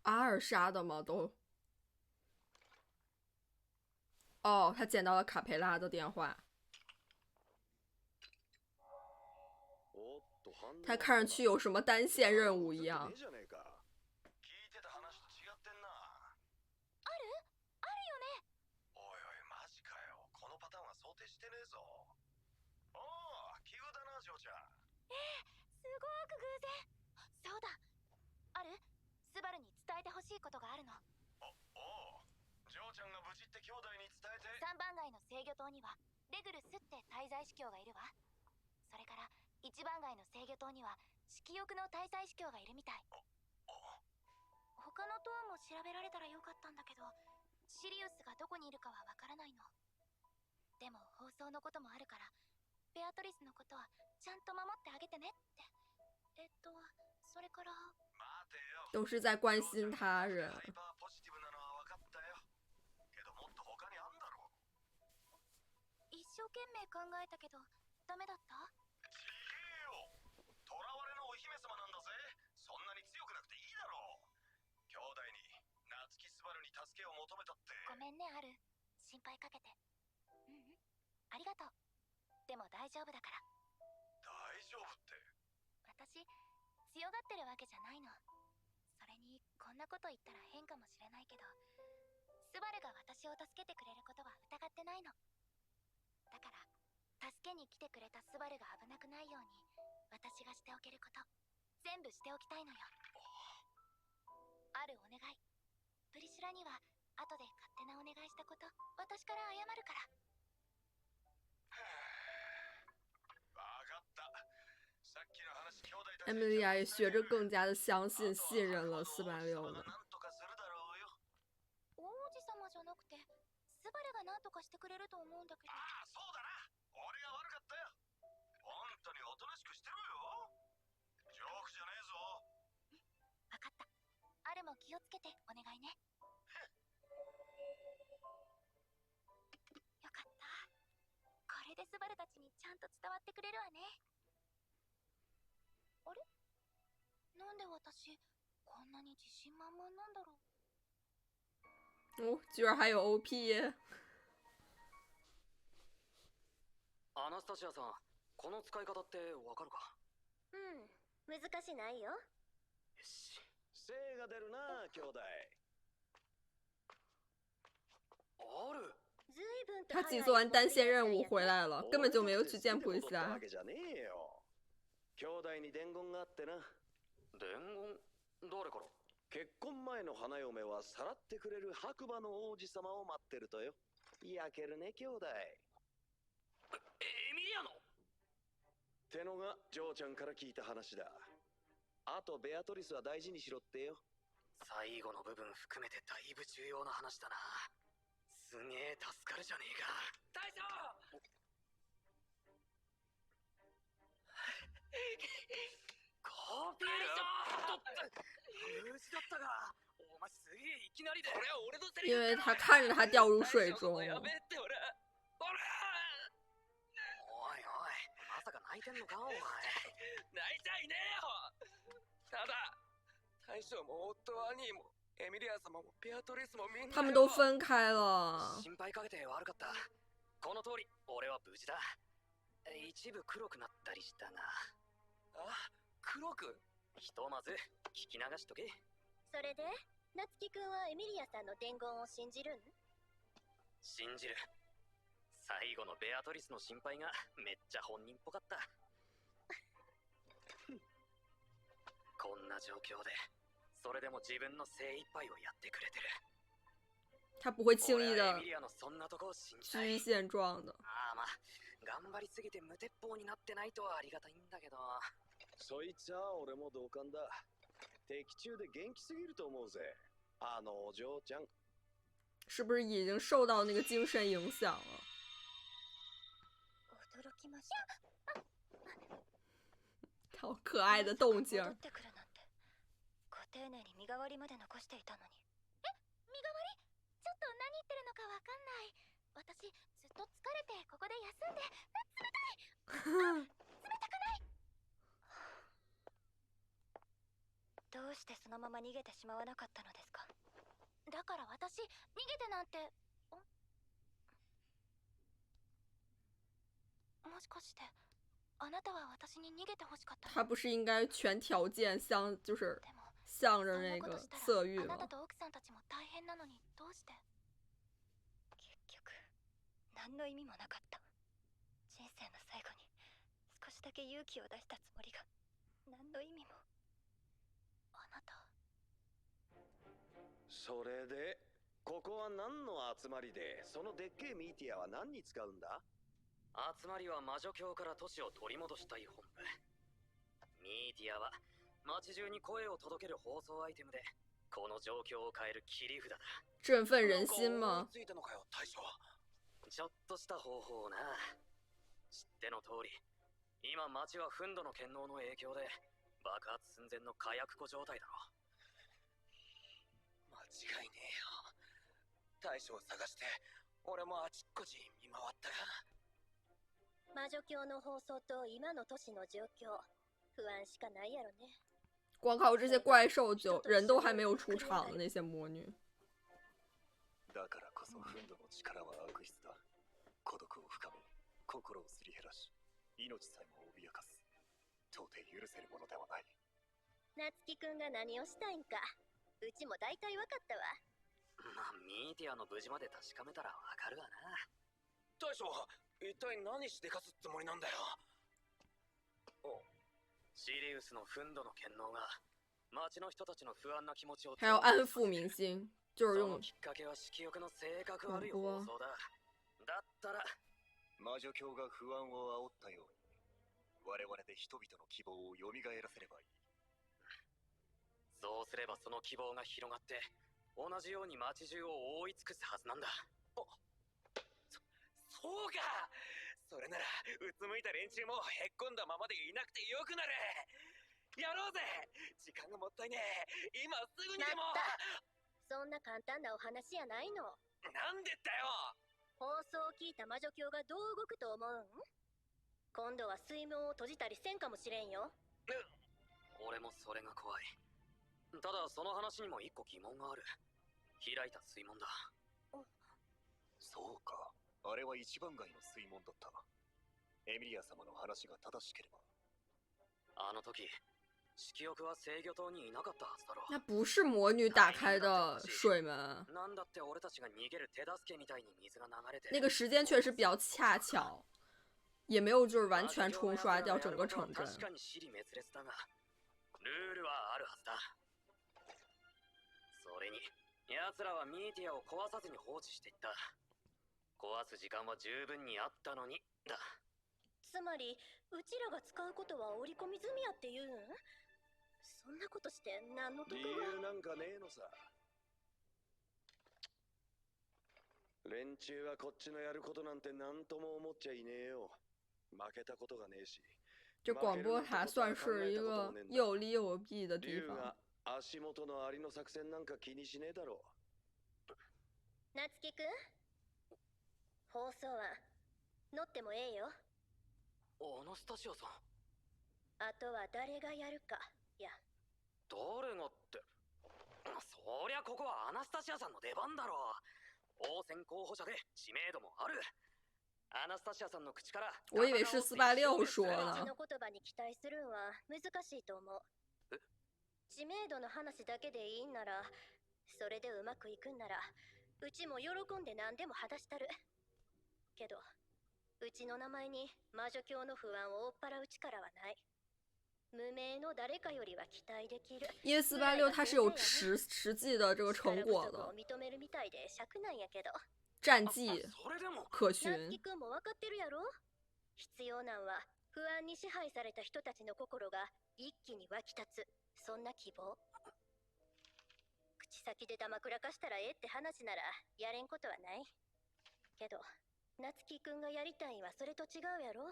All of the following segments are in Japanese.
阿尔杀的吗？都。哦，他捡到了卡佩拉的电话。他看上去有什么单线任务一样。そうだ。ある？スバルに伝えてほしいことがあるの。ジョーちゃんが無事って兄弟に伝えて。3番街の制御塔にはレグルスって滞在司教がいるわ。それから1番街の制御塔には色欲の滞在司教がいるみたい。他の塔も調べられたらよかったんだけど、シリウスがどこにいるかはわからないの。でも放送のこともあるから、ベアトリスのことはちゃんと守ってあげてねって。それから。都是在关心他人。一生懸命考えたけどダメだった？ちげえよ。囚われのお姫様なんだぜ。そんなに強くなくていいだろう。兄弟に夏木スバルに助けを求めたって。ごめんねアル、心配かけて。ありがとう。でも大丈夫だから。大丈夫って？私強がってるわけじゃないの。それにこんなこと言ったら変かもしれないけど、スバルが私を助けてくれることは疑ってないの。だから助けに来てくれたスバルが危なくないように、私がしておけること全部しておきたいのよ。あるお願い。プリシュラには後で勝手なお願いしたこと私から謝るから。分かった。さっきの話兄弟たち。艾米莉亚也学着更加的相信、信任了486呢。王子様じゃなくてスバルが何とかしてくれると思うんだけど。ああ、そうだな。俺が悪かったよ。本当におとなしくしてろよ。ジョークじゃねえぞ。分かった。アルも気をつけてお願いね。よかった。これでスバルたちにちゃんと伝わってくれるわね。あれ？なんで私こんなに自信満々なんだろう。哦，居然还有 OP。アナスタシアさん、この使い方ってわかるか？難しないよ。よし。精が出るな、兄弟。ある。他只做完单线任务回来了，根本就没有去见普利斯拉。兄弟に伝言があってな。伝言？誰から？結婚前の花嫁はさらってくれる白馬の王子様を待ってるとよ。焼けるね、兄弟。エミリアノ？ってのがジョーちゃんから聞いた話だ。あとベアトリスは大事にしろってよ。最後の部分含めてだいぶ重要な話だな。すげえ助かるじゃねえか。大将！コピー無事だったが、お前すげえいきなりで。これは俺のセリフ。因为他看着他掉入水中。やべえって俺。おいおい、まさか泣いてんのかお前。泣いちゃいねえよ。ただ大将も夫兄もエミリア様もベアトリスもみんな。他们都分开了。心配かけて悪かった。この通り俺は無事だ。一部黒くなったりしたが。あ、黒く？ひとまず聞き流しとけ。それで夏希くんはエミリアさんの伝言を信じるん？信じる。最後のベアトリスの心配がめっちゃ本人っぽかった。こんな状況でそれでも自分の精一杯をやってくれてる。他不会轻易的居于现状的。ああ、まあ頑張りすぎて無鉄砲になってないとはありがたいんだけど。そいつは俺も同感だ。敵中で元気すぎると思うぜ。あのお嬢ちゃん。是不是已经受到那个精神影响了？驚きました。好可爱的动静。戻ってくるなんて。ご丁寧に身代わりまで残していたのに。身代わり？ちょっと何言ってるのかわかんない。私ずっと疲れてここで休んで。冷たい。冷たくない。どうしてそのまま逃げてしまわなかったのですか？だから私逃げてなんて。もしかしてあなたは私に逃げてほしかったの？他不是应该全条件就是でも向着那个色欲吗あなた？と奥さんたちも大変なのにどうして？結局何の意味もなかった。人生の最後に少しだけ勇気を出したつもりが何の意味も。あなた。それでここは何の集まりで、そのでっけえミーティアは何に使うんだ？集まりは魔女境から都市を取り戻したい本部。ミーティアは街中に声を届ける放送アイテムで、この状況を変える切り札だ。振奋人心吗？ついたのかよ、大将。ちょっとした方法をな。知っての通り、今街は憤怒の権能の影響で爆発寸前の火薬庫状態だろ。間違いねえよ。大将を探して俺もあちっこち見回ったが。魔女境の放送と今の都市の状況、不安しかないやろね。光靠这些怪兽就人都还没有出场的那些魔女。だからこそ憤怒の力は悪質だ。孤独を深め、心をすり減らし、命さえも脅かす。到底許せるものではない。夏希くんが何をしたいんか、うちも大体分かったわ。まあ、ミーティアの無事まで確かめたらわかるわな。大将、一体何しでかすつもりなんだよ。シリウスの憤怒の権能が街の人たちの不安な気持ちを还要安抚民心，就是用そのきっかけは色欲の性格悪い放送だ。だったら魔女教が不安を煽ったように、我々で人々の希望を蘇らせればいい。そうすればその希望が広がって同じように街中を覆い尽くすはずなんだ。そうか。それならうつむいた連中もへっこんだままでいなくてよくなる。やろうぜ。時間がもったいねえ。今すぐにでも。そんな簡単なお話やないの。なんでだよ。放送を聞いた魔女教がどう動くと思うん？今度は水門を閉じたりせんかもしれんよ。俺もそれが怖い。ただその話にも一個疑問がある。開いた水門だ。そうか、あれは一番街の水門だった。エミリア様の話が正しければ。あの時色欲は制御塔にいなかったはずだろ。那不是魔女打开的水门。なんだって俺たちが逃げる手助けみたいに水が流れて。那个时间确实比较恰巧，也没有就是完全冲刷掉整个城镇。確かに尻滅裂だが、ルールはあるはずだ。それに奴らはミーティアを壊さずに放置していった。壊す時間は十分にあったのにだ。つまりうちらが使うことは織り込み済みやって言うん？そんなことして何の得が？理由なんかねえのさ。連中はこっちのやることなんて何とも思っちゃいねえよ。負けたことがねえし。这广播塔算是一个又有利又有弊的地方。足元のアリの作戦なんか気にしねえだろ。夏希くん、放送案乗ってもええよ。アナスタシアさん。あとは誰がやるかや。誰がって。そりゃここはアナスタシアさんの出番だろう。応選候補者で知名度もある。アナスタシアさんの口から。我以为是486说う呢ち。の言葉に期待するんは難しいと思う。知名度の話だけでいいんなら、それでうまくいくんなら、うちも喜んで何でも果たしたる。けど、うちの名前に魔女教の不安を追っ払う力はない。無名の誰かよりは期待できる。因为486它是有实际的这个成果的，認めるみたいで尺なんやけど。战绩可循。夏希くんも分かってるやろ？必要なんは不安に支配された人たちの心が一気に湧き立つ、そんな希望。口先で黙らかしたらええって話ならやれんことはない。けど夏希くんがやりたいんはそれと違うやろ。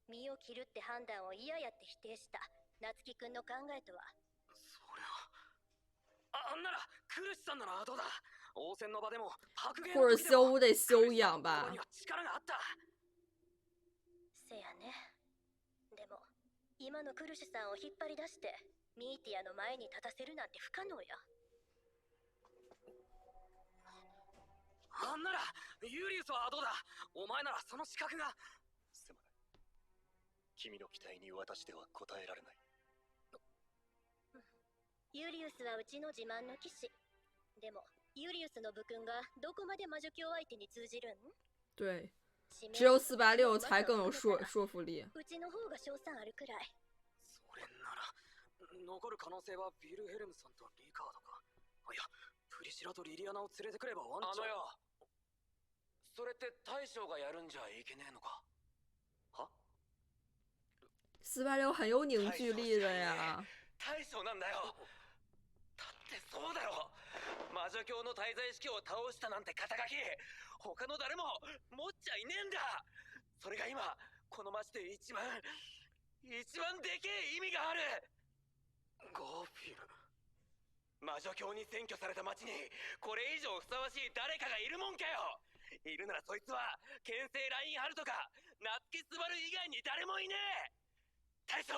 身を切るって判断を嫌やって否定した夏希くんの考えとは。そりゃあんならクルシさんならどうだ。応戦の場でも白芸或者修得修养吧。力があった。せやね。でも今島のクルシュさんを引っ張り出してミーティアの前に立たせるなんて不可能や。あんならユリウスはどうだ。お前ならその資格が。すまない。君の期待に私では応えられない。ユリウスはうちの自慢の騎士。でもユリウスの武勲がどこまで魔女教相手に通じるん？对，只有486才更有说服力。うちの方が賞賛あるくらい。それなら残る可能性はヴィルヘルムさんとリカードか。いや、プリシラとリリアナを連れてくればワンチャン。よ、それって大将がやるんじゃいけねえのか。は486很有凝聚力的呀。大将なんだよ。だってそうだろ。魔女教の滞在式を倒したなんて肩書き他の誰も持っちゃいねえんだ。それが今この町で一番でけえ意味がある。ガーフィル。魔女教に占拠された町にこれ以上ふさわしい誰かがいるもんかよ。いるならそいつは剣聖ラインハルトか夏木スバル以外に誰もいねえ。大将、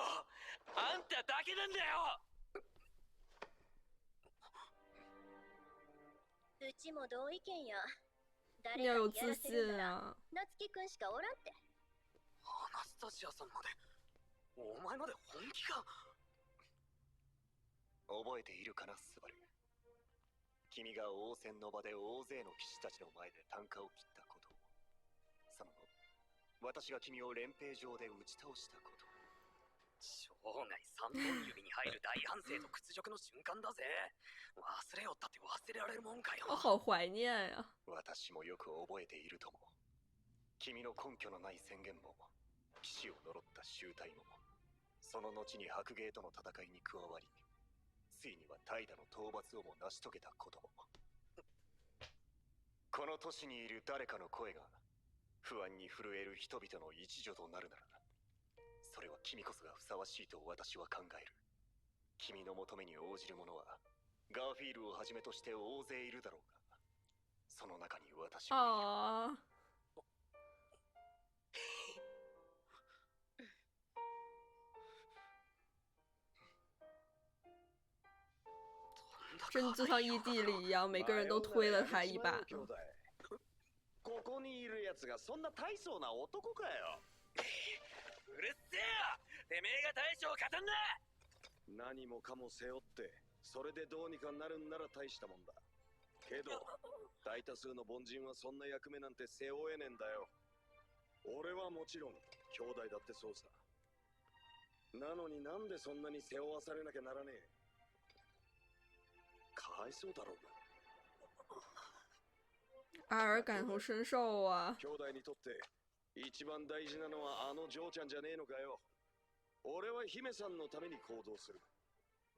あんただけなんだよ。うちも同意見や。誰你要有自かにやらせる信なら啊！夏希くんしかおらんって。アナスタシアさんまで。お前まで本気か。覚えているかな、スバル。君が王戦の場で大勢の騎士たちの前で啖呵を切ったことを。その後、私が君を連兵場で打ち倒したこと。生涯3本指に入る大反省と屈辱の瞬間だぜ。忘れよったって忘れられるもんかよ。我好怀念呀！私もよく覚えているとも。君の根拠のない宣言も、騎士を呪った集体も、その後に白芸との戦いに加わり、ついには怠惰の討伐をも成し遂げたことも。この都市にいる誰かの声が不安に震える人々の一助となるなら、それは君こそがふさわしいと私は考える。君の求めに応じる者はガーフィールをはじめとして大勢いるだろうが、その中に私も啊，真的就像异地里一样，每个人都推了他一把。兄弟ここにいるやつがそんな大層な男かよ。うるせえよ。てめえが大将を語んな。何もかも背負ってそれでどうにかなるんなら大したもんだけど、大多数の凡人はそんな役目なんて背負えねえんだよ。俺はもちろん兄弟だってそうさ。なのになんでそんなに背負わされなきゃならねえ。かわいそうだろうな。阿尔感同身受啊！兄弟にとって一番大事なのはあの嬢ちゃんじゃねえのかよ。俺は姫さんのために行動する。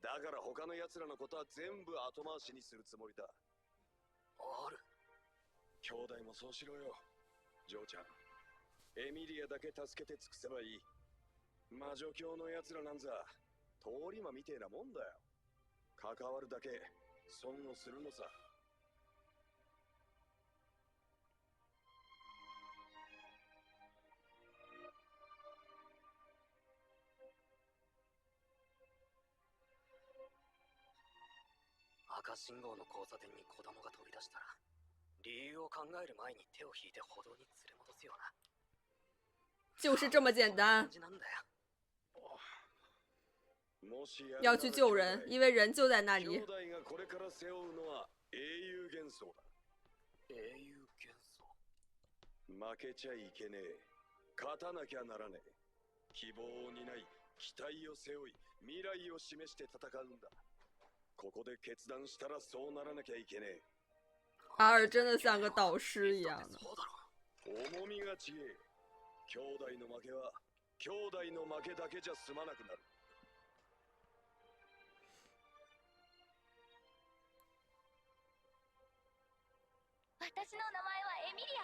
だから他の奴らのことは全部後回しにするつもりだ。ある。兄弟もそうしろよ。嬢ちゃん、エミリアだけ助けて尽くせばいい。魔女教の奴らなんざ通り魔みてえなもんだよ。関わるだけ損をするのさ。赤信号の交差点に子供が飛び出したら、理由を考える前に手を引いて歩道に連れ戻すような。就是这么简单。要去救人，因为人就在那里。兄弟がこれから背負うのは英雄幻想だ。英雄幻想。負けちゃいけねえ。勝たなきゃならねえ。希望を担い、期待を背負い、未来を示して戦うんだ。ここで決断したらそうならなきゃいけねえ。阿尔真的像个导师一样的。重みが違え。兄弟の負けは兄弟の負けだけじゃ済まなくなる。私の名前はエミリア。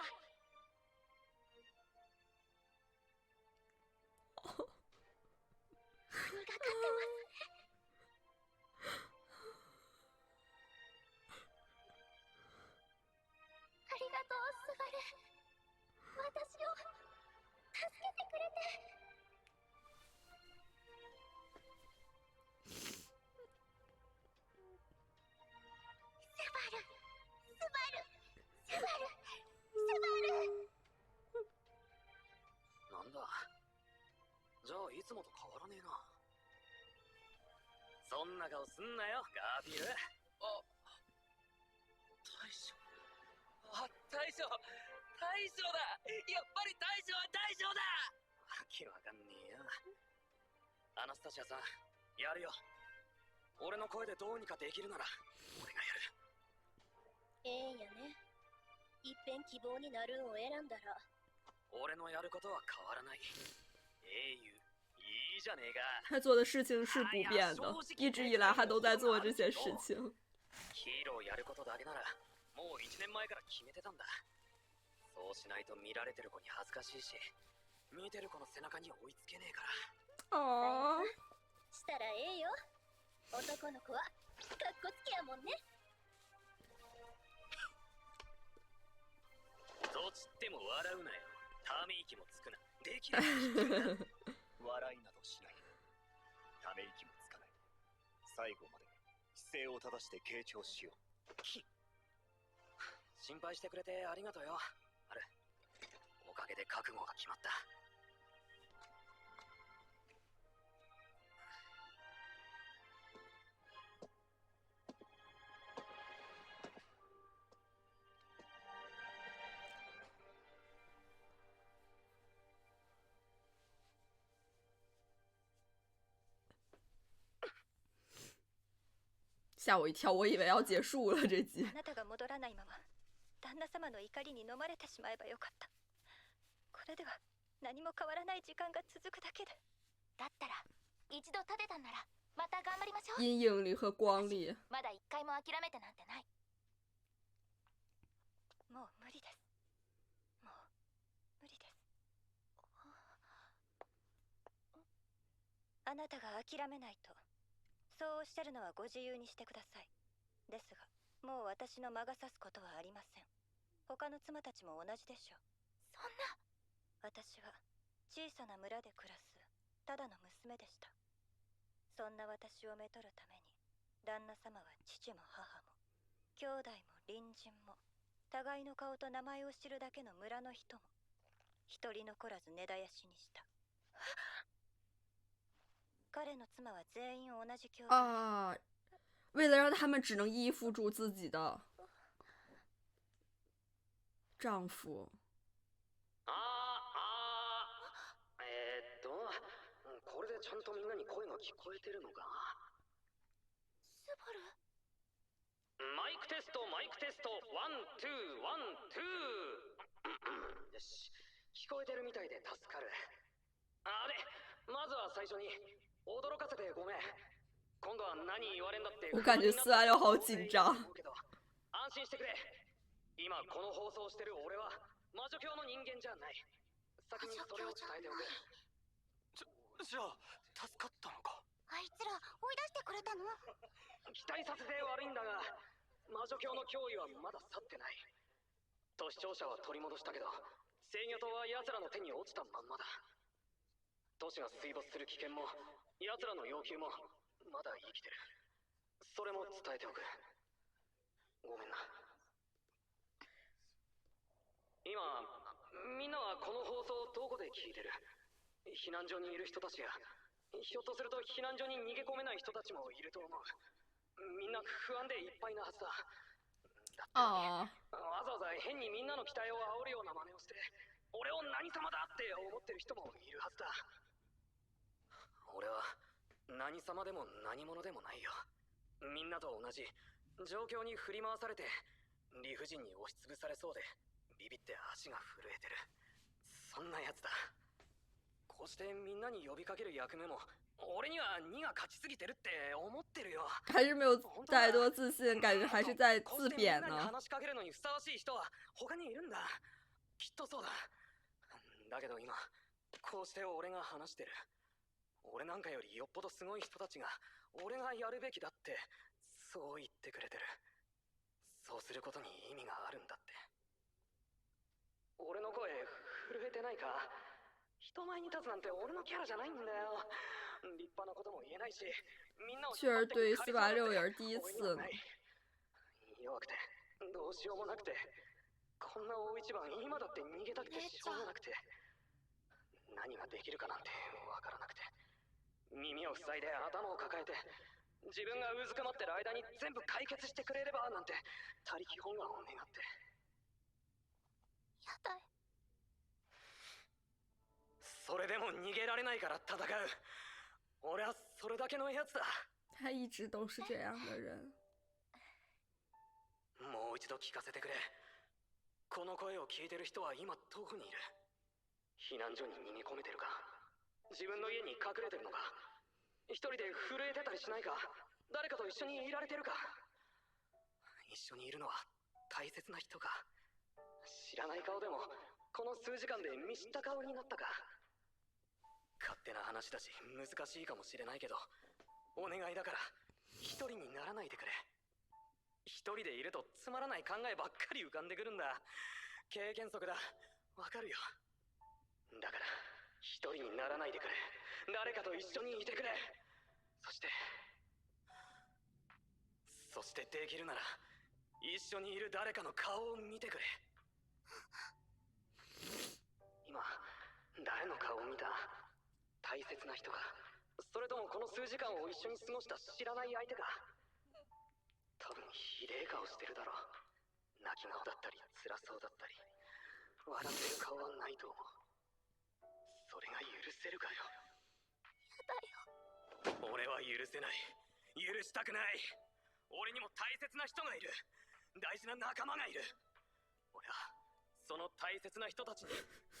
神がかってますね。ありがとう、スバル。私を助けてくれて。つもと変わらねえな。そんな顔すんなよ、ガーフィール。あ、大将。あ、大将だ。やっぱり大将は大将だ。わけわかんねえよ。アナスタシアさん、やるよ。俺の声でどうにかできるなら俺がやる。ええんやね。いっぺん希望になるんを選んだら。俺のやることは変わらない。英雄、いいじゃねえか。他做的事情是不变的，一直以来他都在做这些事情。ヒーローやることだけならもう1年前から決めてたんだ。そうしないと見られてる子に恥ずかしいし、見てる子の背中に追いつけねえから。ああ。したらええよ。男の子はかっこつけやもんね。どっちっても笑うなよ。ため息もつくな。できる。笑いなどしない。ため息もつかない。最後まで姿勢を正して傾聴しよう。心配してくれてありがとうよ。あれ、おかげで覚悟が決まった。吓我一跳，我以为要结束了这集。あなたが戻らないまま旦那様の怒りに飲まれてしまえばよかった。これでは何も変わらない時間が続くだけで。だったら一度立てたんならまた頑張りましょう。阴影里和光里。まだ一回も諦めてなんてない。もう無理です。もう無理です。あなたが諦めないとそうおっしゃるのはご自由にしてください。ですがもう私の魔が差すことはありません。他の妻たちも同じでしょう。そんな。私は小さな村で暮らすただの娘でした。そんな私をめとるために旦那様は父も母も兄弟も隣人も互いの顔と名前を知るだけの村の人も一人残らず根絶やしにした。彼の妻は全員同じ境遇。啊，为了让他们只能依附住自己的丈夫。これでちゃんとみんなに声が聞こえてるのか。スバル。マイクテストワンツーワンツー。よし、聞こえてるみたいで助かる。あれ、まずは最初に驚かせてごめん。今度は何言われんだって。我感觉四阿六好紧张。安心してくれ。今この放送してる俺は魔女教の人間じゃない。先にそれを伝えておく。じゃあ助かったのか。あいつら追い出してくれたの？期待させて悪いんだが、魔女教の脅威はまだ去ってない。都市庁舎は取り戻したけど、制御塔は奴らの手に落ちたまんまだ。都市が水没する危険も奴らの要求もまだ生きてる。それも伝えておく。ごめんな。今みんなはこの放送をどこで聞いてる？避難所にいる人たちや、ひょっとすると避難所に逃げ込めない人たちもいると思う。みんな不安でいっぱいなはずだ。だってわざわざ変にみんなの期待を煽るような真似をして俺を何様だって思ってる人もいるはずだ。俺は何様でも何者でもないよ。みんなと同じ状況に振り回されて理不尽に押しつぶされそうでビビって足が震えてる、そんなやつだ。こうしてみんなに呼びかける役目も俺には2が勝ちすぎてるって思ってるよ。还是没有太多自信，感觉还是在自贬呢。話しかけるのにふさわしい人は他にいるんだ。きっとそうだ。だけど今こうして俺が話してる。俺なんかよりよっぽどすごい人たちが俺がやるべきだってそう言ってくれてる。そうすることに意味があるんだって。俺の声震えてないか？人前に立つなんて俺のキャラじゃないんだよ。立派なことも言えないし、みんなを确实对四八六也是第一次呢。弱くてどうしようもなくて、こんな大一番今だって逃げたくてしょうがなくて、何ができるかなんてわからなくて。を塞いで頭を抱えて、自分がうずくまってる間に全部解決してくれればなんて他力本願を願って。やだよ。それでも逃げられないから戦う。俺はそれだけのやつだ。他一直都是这样的人。もう一度聞かせてくれ。この声を聞いてる人は今どこにいる？避難所に逃げ込めてるか？自分の家に隠れてるのか？一人で震えてたりしないか？誰かと一緒にいられてるか？一緒にいるのは大切な人か？知らない顔でもこの数時間で見知った顔になったか？勝手な話だし難しいかもしれないけど、お願いだから一人にならないでくれ。一人でいるとつまらない考えばっかり浮かんでくるんだ。経験則だ。わかるよ。だから一人にならないでくれ。誰かと一緒にいてくれ。そしてできるなら一緒にいる誰かの顔を見てくれ。今誰の顔を見た？大切な人か、それともこの数時間を一緒に過ごした知らない相手か。多分ひでえ顔してるだろう。泣き顔だったり辛そうだったり、笑ってる顔はないと思う。それが許せるかよ。やだよ。俺は許せない。許したくない。俺にも大切な人がいる。大事な仲間がいる。俺はその大切な人たちに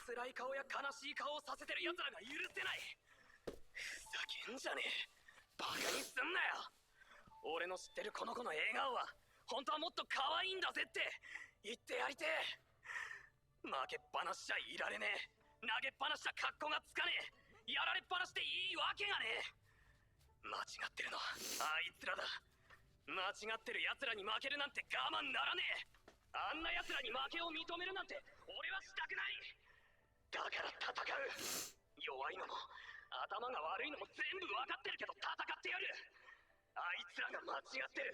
辛い顔や悲しい顔をさせてる奴らが許せない。ふざけんじゃねえ。バカにすんなよ。俺の知ってるこの子の笑顔は本当はもっと可愛いんだぜって言ってやりてえ。負けっぱなしじゃいられねえ。投げっぱなしじゃ格好がつかねえ。やられっぱなしでいいわけがねえ。間違ってるのはあいつらだ。間違ってる奴らに負けるなんて我慢ならねえ。あんな奴らに負けを認めるなんて俺はしたくない。だから戦う。弱いのも頭が悪いのも全部分かってるけど戦ってやる。あいつらが間違ってる。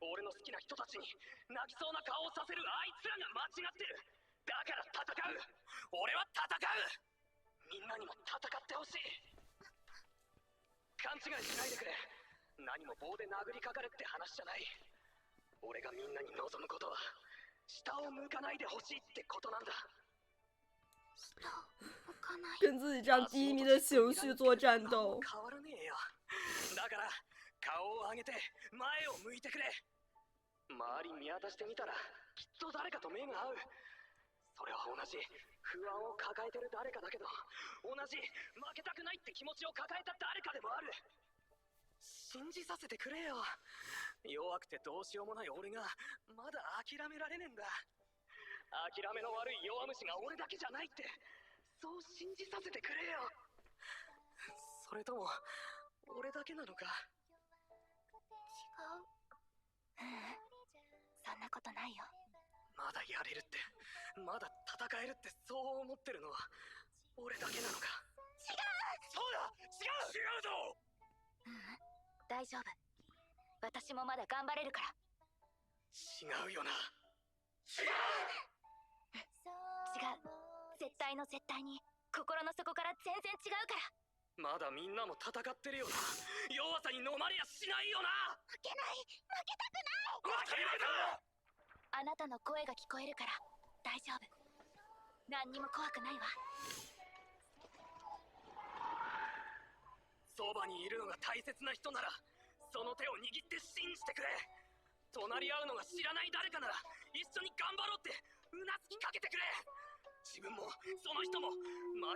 俺の好きな人たちに泣きそうな顔をさせるあいつらが間違ってる。だから戦う。俺は戦う。みんなにも戦ってほしい。勘違いしないでくれ。何も棒で殴りかかるって話じゃない。俺がみんなに望むことは下を向かないでほしいってことなんだ。下を向かない。跟自己这样低迷的情绪做战斗。変わらねえよ。だから顔を上げて前を向いてくれ。周り見渡してみたらきっと誰かと目が合う。それは同じ不安を抱えてる誰かだけど、同じ負けたくないって気持ちを抱えた誰かでもある。信じさせてくれよ。弱くてどうしようもない俺がまだ諦められねえんだ。諦めの悪い弱虫が俺だけじゃないって、そう信じさせてくれよ。それとも俺だけなのか？違う。そんなことないよ。まだやれるって、まだ戦えるってそう思ってるのは俺だけなのか？違う。そうだ、違うぞ。大丈夫。私もまだ頑張れるから。違うよな。違う。絶対の絶対に心の底から全然違うから。まだみんなも戦ってるよな。弱さに飲まれやしないよな。負けない。負けたくない。負けるぞ。あなたの声が聞こえるから大丈夫。何にも怖くないわ。そばにいるのが大切な人ならその手を握って信じてくれ。隣り合うのが知らない誰かなら一緒に頑張ろうってうなずきかけてくれ。自分もその人も負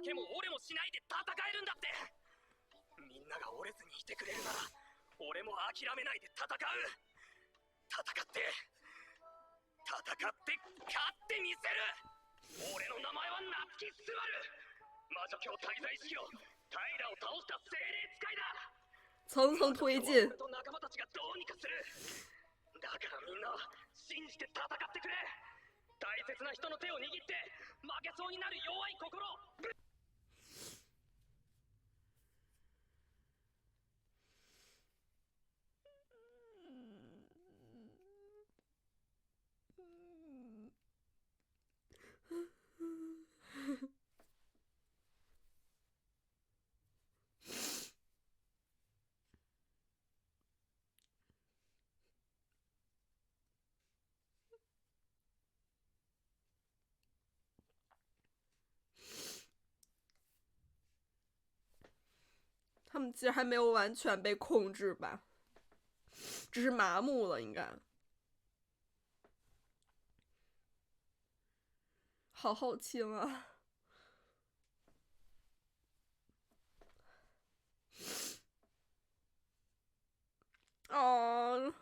けも折れもしないで戦えるんだって。みんなが折れずにいてくれるなら俺も諦めないで戦う。戦って勝ってみせる。俺の名前は夏木スバル。魔女教滞在式を平を倒した精霊使いだ。层层推进。俺と仲間たちがどうにかする。だからみんなは信じて戦ってくれ。大切な人の手を握って負けそうになる弱い心を他们其实还没有完全被控制吧，只是麻木了，应该。好好听啊！哦。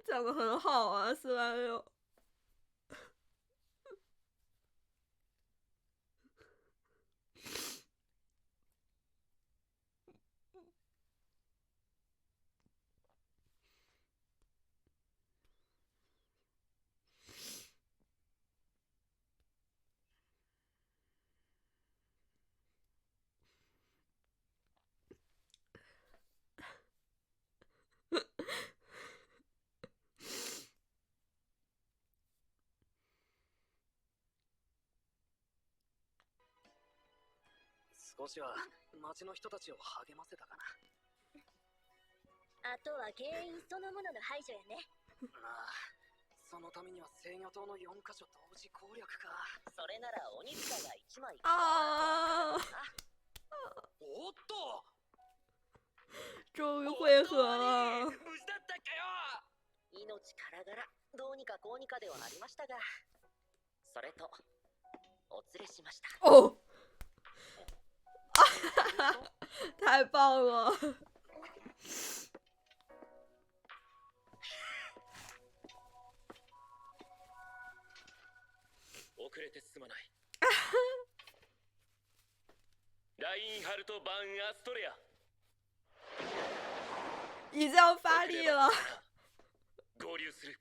讲的很好啊，486。少しは町の人たちを励ませたかな。あとは原因そのものの排除やね。なあ、そのためには制御塔の4カ所同時攻略か。それなら鬼塚が1枚。啊！おっと、终于汇合了。無事だったかよ。命からがらどうにかこうにかではありましたが、それとお連れしました。哦，太棒了！遅れてすまない。ラインハルト・バン・アストレア。已经要发力了。合流する。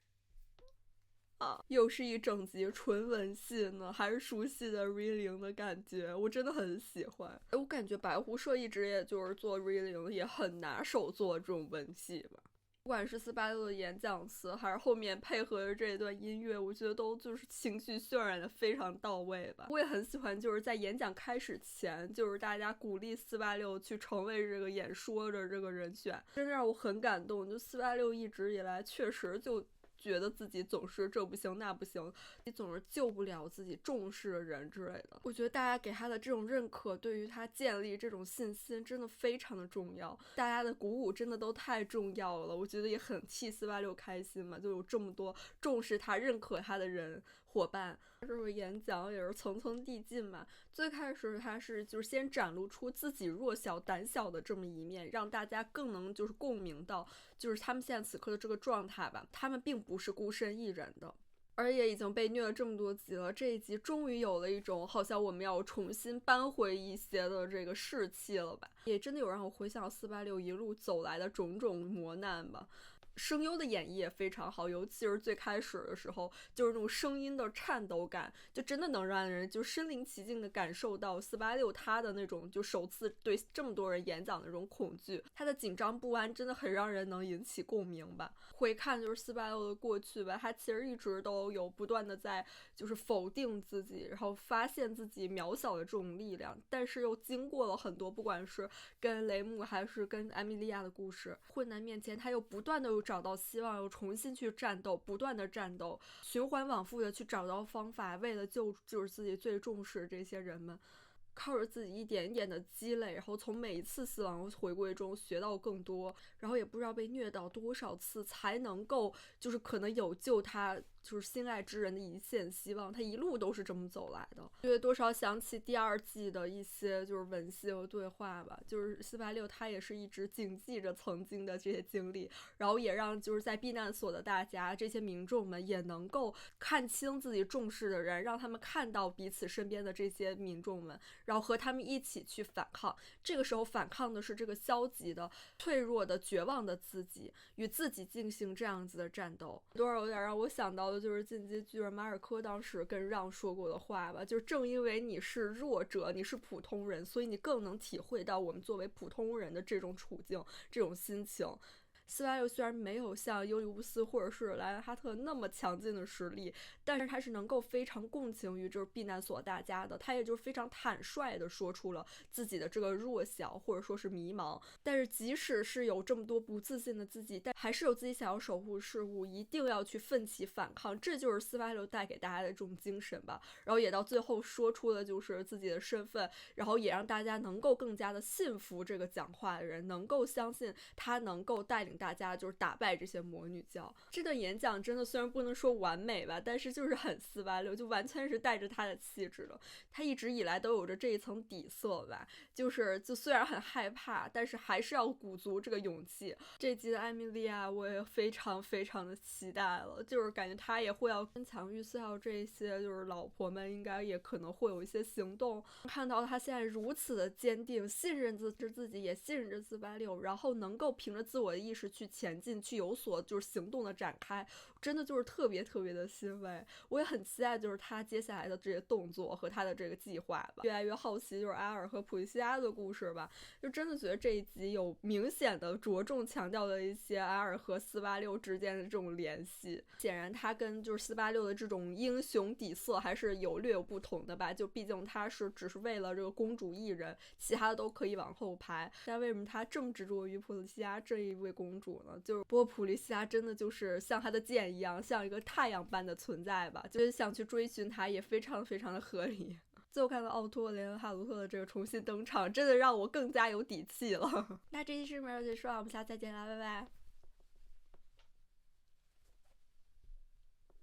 啊，又是一整集纯文戏呢，还是熟悉的 Reeling 的感觉，我真的很喜欢。我感觉白狐社一直也就是做 Reeling 也很拿手做这种文戏吧，不管是486的演讲词，还是后面配合的这一段音乐，我觉得都就是情绪渲染的非常到位吧。我也很喜欢就是在演讲开始前，就是大家鼓励486去成为这个演说的这个人选，真的让我很感动。就486一直以来确实就觉得自己总是这不行那不行，你总是救不了自己重视的人之类的。我觉得大家给他的这种认可，对于他建立这种信心真的非常的重要，大家的鼓舞真的都太重要了。我觉得也很替486开心嘛，就有这么多重视他认可他的人伙伴。这种演讲也是层层递进嘛，最开始他是就是先展露出自己弱小胆小的这么一面，让大家更能就是共鸣到就是他们现在此刻的这个状态吧，他们并不是孤身一人的。而也已经被虐了这么多集了，这一集终于有了一种好像我们要重新扳回一些的这个士气了吧，也真的有让我回想486一路走来的种种磨难吧。声优的演绎也非常好，尤其是最开始的时候，就是那种声音的颤抖感，就真的能让人就身临其境的感受到486他的那种就首次对这么多人演讲的那种恐惧，他的紧张不安真的很让人能引起共鸣吧。回看就是486的过去吧，他其实一直都有不断的在就是否定自己，然后发现自己渺小的这种力量，但是又经过了很多不管是跟雷姆还是跟艾米莉亚的故事困难面前，他又不断的找到希望，又重新去战斗，不断的战斗，循环往复的去找到方法，为了就是自己最重视的这些人们，靠着自己一点一点的积累，然后从每一次死亡回归中学到更多，然后也不知道被虐到多少次才能够就是可能有救他就是心爱之人的一线希望，他一路都是这么走来的。因为多少想起第2季的一些就是文戏和对话吧，就是486他也是一直谨记着曾经的这些经历，然后也让就是在避难所的大家这些民众们也能够看清自己重视的人，让他们看到彼此身边的这些民众们，然后和他们一起去反抗。这个时候反抗的是这个消极的、脆弱的、绝望的自己，与自己进行这样子的战斗。多少有点让我想到的就是进击巨人马尔科当时跟让说过的话吧，就是正因为你是弱者，你是普通人，所以你更能体会到我们作为普通人的这种处境、这种心情。斯巴六虽然没有像尤里乌斯或者是莱恩哈特那么强劲的实力，但是他是能够非常共情于就是避难所大家的，他也就是非常坦率的说出了自己的这个弱小或者说是迷茫。但是即使是有这么多不自信的自己，但还是有自己想要守护事物，一定要去奋起反抗，这就是斯巴六带给大家的这种精神吧。然后也到最后说出了就是自己的身份，然后也让大家能够更加的信服这个讲话的人，能够相信他能够带领大家就是打败这些魔女教。这段演讲真的虽然不能说完美吧，但是就是很斯巴六，就完全是带着他的气质的。他一直以来都有着这一层底色吧，就虽然很害怕，但是还是要鼓足这个勇气。这集的艾米莉亚我也非常非常的期待了，就是感觉他也会要跟强预测到这些就是老婆们应该也可能会有一些行动。看到他现在如此的坚定，信任自己，也信任着斯巴六，然后能够凭着自我的意识去前进，去有所就是行动的展开，真的就是特别特别的欣慰。我也很期待就是他接下来的这些动作和他的这个计划吧，越来越好奇就是阿尔和普利西亚的故事吧，就真的觉得这一集有明显的着重强调了一些阿尔和斯巴六之间的这种联系。显然他跟就是斯巴六的这种英雄底色还是略有不同的吧，就毕竟他是只是为了这个公主一人，其他的都可以往后排。但为什么他这么执着于普利西亚这一位公主呢？就是不过普利西亚真的就是像他的剑一样，像一个太阳般的存在吧，就是想去追寻他也非常非常的合理。最后看到奥托、雷恩、哈鲁特的这个重新登场，真的让我更加有底气了。那这期视频就结束了，我们下次再见啦，拜拜。